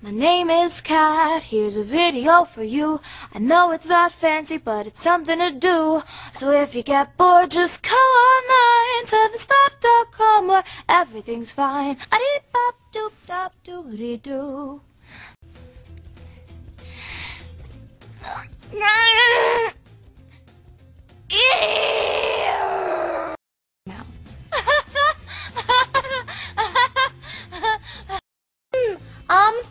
My name is Kat, here's a video for you. I know it's not fancy, but it's something to do. So if you get bored, just go online to thestuff.com where everything's fine. A-dee-bop-doop-dop-doop-dee-doo. Now. I'm